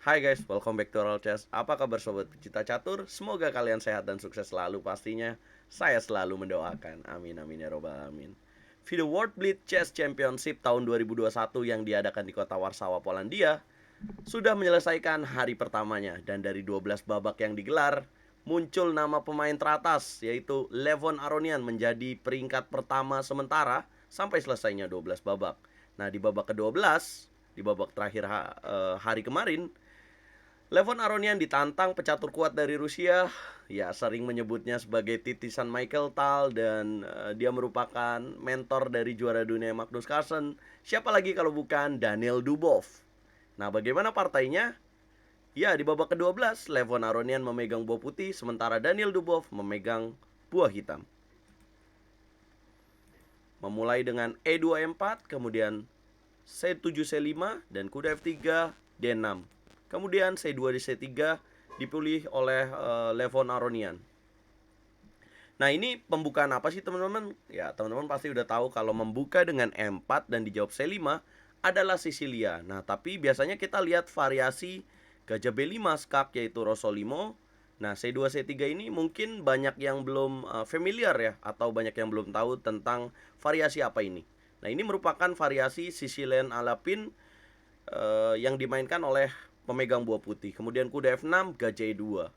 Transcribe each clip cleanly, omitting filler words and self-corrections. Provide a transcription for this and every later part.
Hai guys, welcome back to Oral Chess. Apa kabar sobat pecinta catur? Semoga kalian sehat dan sukses selalu pastinya. Saya selalu mendoakan. Amin amin ya robbal alamin. Video World Blitz Chess Championship tahun 2021 yang diadakan di kota Warsawa, Polandia sudah menyelesaikan hari pertamanya, dan dari 12 babak yang digelar muncul nama pemain teratas, yaitu Levon Aronian menjadi peringkat pertama sementara sampai selesainya 12 babak. Nah, di babak ke-12, di babak terakhir hari kemarin, Levon Aronian ditantang pecatur kuat dari Rusia, ya sering menyebutnya sebagai titisan Michael Tal, dan dia merupakan mentor dari juara dunia Magnus Carlsen. Siapa lagi kalau bukan Daniel Dubov. Nah, bagaimana partainya? Ya, di babak ke-12, Levon Aronian memegang buah putih, sementara Daniel Dubov memegang buah hitam. Memulai dengan E2-E4, kemudian C7-C5, dan kuda F3, D6. Kemudian C2 di C3 dipilih oleh Levon Aronian. Nah, ini pembukaan apa sih teman-teman? Ya, teman-teman pasti udah tahu kalau membuka dengan E4 dan dijawab C5 adalah Sisilia. Nah, tapi biasanya kita lihat variasi gajah B5 skak, yaitu Rossolimo. Nah, C2 C3 ini mungkin banyak yang belum familiar ya, atau banyak yang belum tahu tentang variasi apa ini. Nah, ini merupakan variasi Sicilian Alapin yang dimainkan oleh pemegang buah putih. Kemudian kuda F6, gajah E2.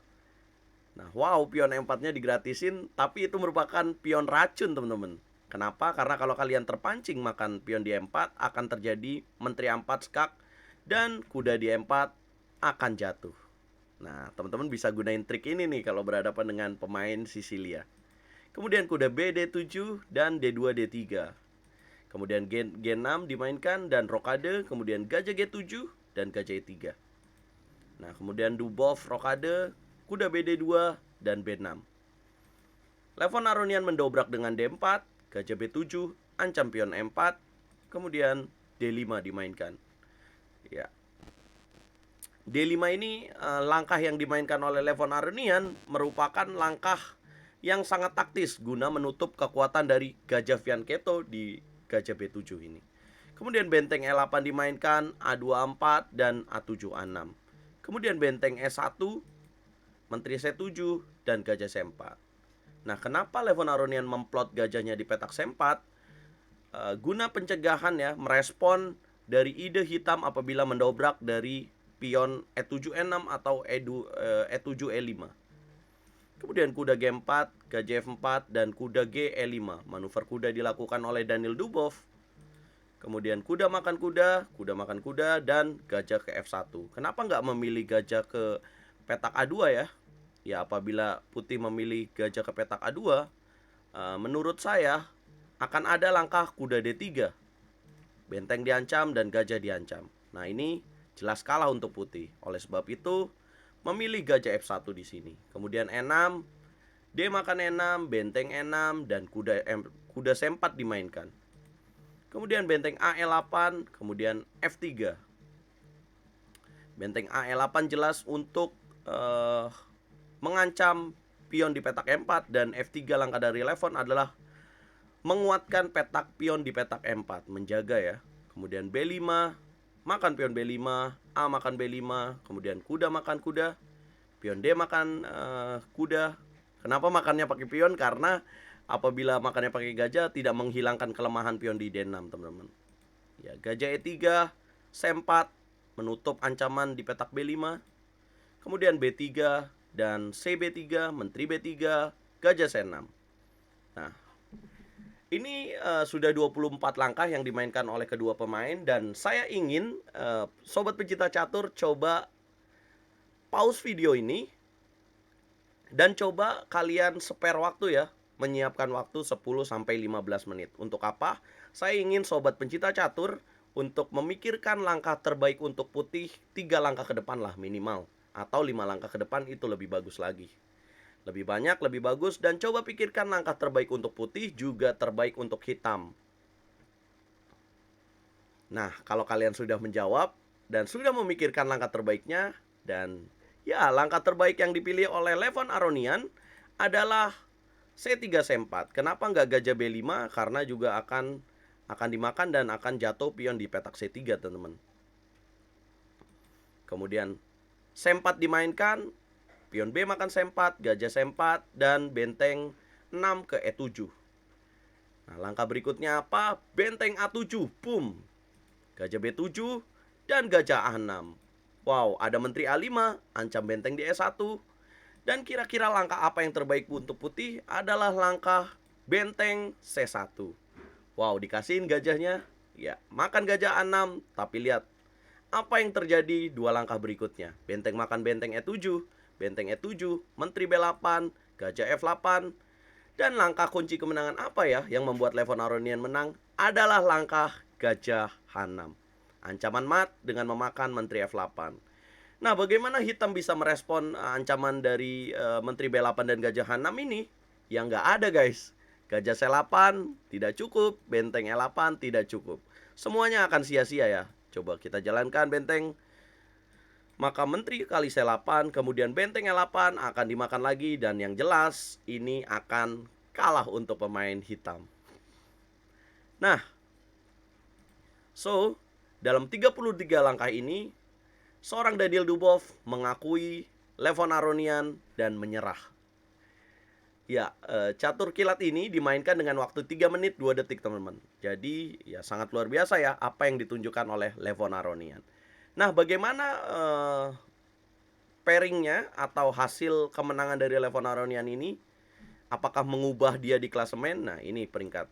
Nah, wow, pion E4-nya digratisin, tapi itu merupakan pion racun, teman-teman. Kenapa? Karena kalau kalian terpancing makan pion di E4, akan terjadi menteri A4 skak, dan kuda di E4 akan jatuh. Nah, teman-teman bisa gunain trik ini nih kalau berhadapan dengan pemain Sisilia. Kemudian kuda B D7 dan D2 D3. Kemudian G6 dimainkan dan rokade, kemudian gajah G7 dan gajah E3. Nah, kemudian Dubov rokade, kuda BD2 dan B6. Levon Aronian mendobrak dengan D4, gajah B7, ancam pion E4, kemudian D5 dimainkan. Ya. D5 ini langkah yang dimainkan oleh Levon Aronian merupakan langkah yang sangat taktis guna menutup kekuatan dari gajah Fianchetto di gajah B7 ini. Kemudian benteng E8 dimainkan, A2A4 dan A7A6. Kemudian benteng E1, menteri C7 dan gajah C4. Nah, kenapa Levon Aronian memplot gajahnya di petak C4? Guna pencegahan ya, merespon dari ide hitam apabila mendobrak dari pion E7 E6 atau E7 E5. Kemudian kuda G4, gajah F4 dan kuda G E5. Manuver kuda dilakukan oleh Daniel Dubov. Kemudian kuda makan kuda, dan gajah ke F1. Kenapa nggak memilih gajah ke petak A2 ya? Ya, apabila putih memilih gajah ke petak A2, menurut saya akan ada langkah kuda D3. Benteng diancam dan gajah diancam. Nah, ini jelas kalah untuk putih. Oleh sebab itu, memilih gajah F1 di sini. Kemudian E6, D makan E6, benteng E6 dan kuda C4 dimainkan. Kemudian benteng AE8, kemudian F3. Benteng AE8 jelas untuk mengancam pion di petak E4, dan F3 langkah dari Levon adalah menguatkan petak pion di petak E4, menjaga ya. Kemudian B5, makan pion B5, A makan B5, kemudian kuda makan kuda, pion D makan kuda. Kenapa makannya pakai pion? Karena apabila makannya pakai gajah tidak menghilangkan kelemahan pion di D6, teman-teman. Ya, gajah E3, C4 menutup ancaman di petak B5. Kemudian B3 dan CB3, menteri B3, gajah C6. Nah, ini sudah 24 langkah yang dimainkan oleh kedua pemain, dan saya ingin sobat pecinta catur coba pause video ini dan coba kalian spare waktu ya, menyiapkan waktu 10-15 menit. Untuk apa? Saya ingin sobat pencinta catur untuk memikirkan langkah terbaik untuk putih 3 langkah ke depan lah minimal, atau 5 langkah ke depan itu lebih bagus lagi. Lebih banyak, lebih bagus, dan coba pikirkan langkah terbaik untuk putih juga terbaik untuk hitam. Nah, kalau kalian sudah menjawab dan sudah memikirkan langkah terbaiknya, dan ya, langkah terbaik yang dipilih oleh Levon Aronian adalah C3 C4. Kenapa nggak gajah B5? Karena juga akan dimakan dan akan jatuh pion di petak C3, teman-teman. Kemudian C4 dimainkan, pion B makan C4, gajah C4, dan benteng 6 ke E7. Nah, langkah berikutnya apa? Benteng A7, boom. Gajah B7 dan gajah A6. Wow, ada menteri A5, ancam benteng di E1. Dan kira-kira langkah apa yang terbaik untuk putih adalah langkah benteng C1. Wow, dikasihin gajahnya. Ya, makan gajah A6, tapi lihat apa yang terjadi dua langkah berikutnya. Benteng makan benteng E7, benteng E7, menteri B8, gajah F8. Dan langkah kunci kemenangan apa ya yang membuat Levon Aronian menang adalah langkah gajah H6. Ancaman mat dengan memakan menteri F8. Nah, bagaimana hitam bisa merespon ancaman dari menteri B8 dan gajah H6 ini? Yang nggak ada, guys. Gajah C8 tidak cukup, benteng E8 tidak cukup. Semuanya akan sia-sia ya. Coba kita jalankan benteng. Maka menteri kali C8, kemudian benteng E8 akan dimakan lagi. Dan yang jelas ini akan kalah untuk pemain hitam. Nah, dalam 33 langkah ini, seorang Daniel Dubov mengakui Levon Aronian dan menyerah. Ya, catur kilat ini dimainkan dengan waktu 3 menit 2 detik teman-teman. Jadi ya sangat luar biasa ya apa yang ditunjukkan oleh Levon Aronian. Nah, bagaimana pairingnya atau hasil kemenangan dari Levon Aronian ini? Apakah mengubah dia di klasemen? Nah, ini peringkat.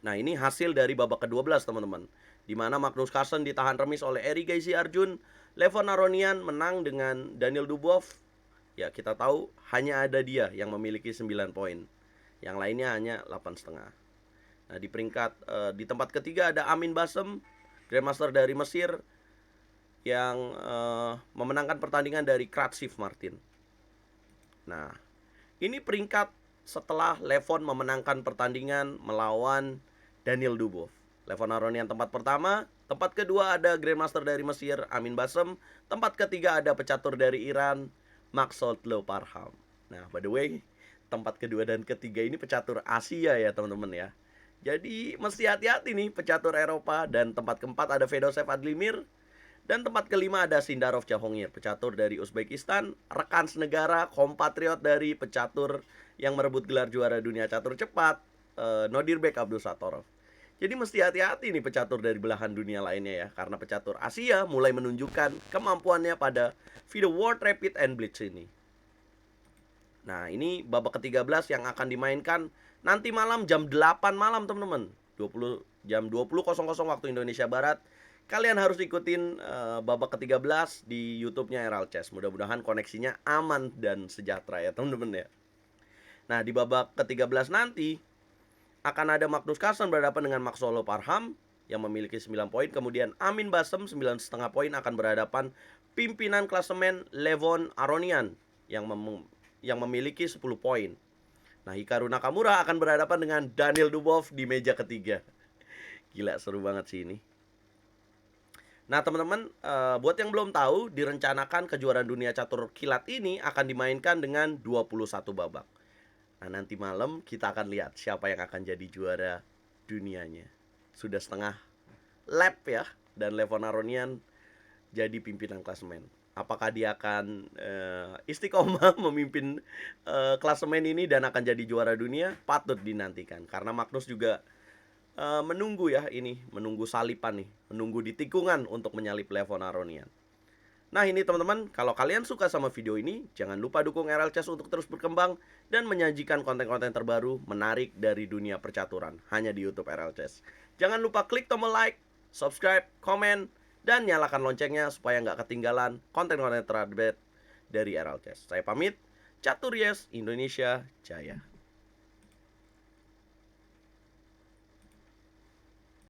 Nah, ini hasil dari babak ke-12 teman-teman, di mana Magnus Carlsen ditahan remis oleh Eri Gaisi Arjun. Levon Aronian menang dengan Daniel Dubov. Ya, kita tahu hanya ada dia yang memiliki 9 poin. Yang lainnya hanya 8,5. Nah, di peringkat di tempat ketiga ada Amin Basem, Grandmaster dari Mesir, yang memenangkan pertandingan dari Kratsiv Martin. Nah, ini peringkat setelah Levon memenangkan pertandingan melawan Daniel Dubov. Levon Aronian tempat pertama. Tempat kedua ada Grandmaster dari Mesir, Amin Basem. Tempat ketiga ada pecatur dari Iran, Maksotlo Parham. Nah, by the way, tempat kedua dan ketiga ini pecatur Asia ya teman-teman ya. Jadi mesti hati-hati nih pecatur Eropa. Dan tempat keempat ada Fedosev Adlimir. Dan tempat kelima ada Sindarov Jahongir, pecatur dari Uzbekistan, rekan senegara, kompatriot dari pecatur yang merebut gelar juara dunia catur cepat, Nodirbek Abdulsatorov. Jadi mesti hati-hati nih pecatur dari belahan dunia lainnya ya, karena pecatur Asia mulai menunjukkan kemampuannya pada FIDE World Rapid and Blitz ini. Nah, ini babak ke-13 yang akan dimainkan nanti malam jam 8 malam teman-teman. Jam 20.00 waktu Indonesia Barat. Kalian harus ikutin babak ke-13 di YouTube-nya Eral Chess. Mudah-mudahan koneksinya aman dan sejahtera ya teman-teman ya. Nah, di babak ke-13 nanti akan ada Magnus Carlsen berhadapan dengan Maksotlo Parham yang memiliki 9 poin. Kemudian Amin Basem 9,5 poin akan berhadapan pimpinan klasemen Levon Aronian yang memiliki 10 poin. Nah, Hikaru Nakamura akan berhadapan dengan Daniel Dubov di meja ketiga. Gila, seru banget sih ini. Nah teman-teman, buat yang belum tahu, direncanakan kejuaraan dunia catur kilat ini akan dimainkan dengan 21 babak. Nah nanti malam kita akan lihat siapa yang akan jadi juara dunianya. Sudah setengah lap ya, dan Levon Aronian jadi pimpinan klasemen. Apakah dia akan istiqomah memimpin klasemen ini dan akan jadi juara dunia? Patut dinantikan, karena Magnus juga menunggu ya ini, menunggu salipan nih, menunggu di tikungan untuk menyalip Levon Aronian. Nah ini teman-teman, kalau kalian suka sama video ini, jangan lupa dukung Eral Chess untuk terus berkembang dan menyajikan konten-konten terbaru menarik dari dunia percaturan hanya di YouTube Eral Chess. Jangan lupa klik tombol like, subscribe, komen, dan nyalakan loncengnya supaya nggak ketinggalan konten-konten terupdate dari Eral Chess. Saya pamit, Catur Yes, Indonesia Jaya.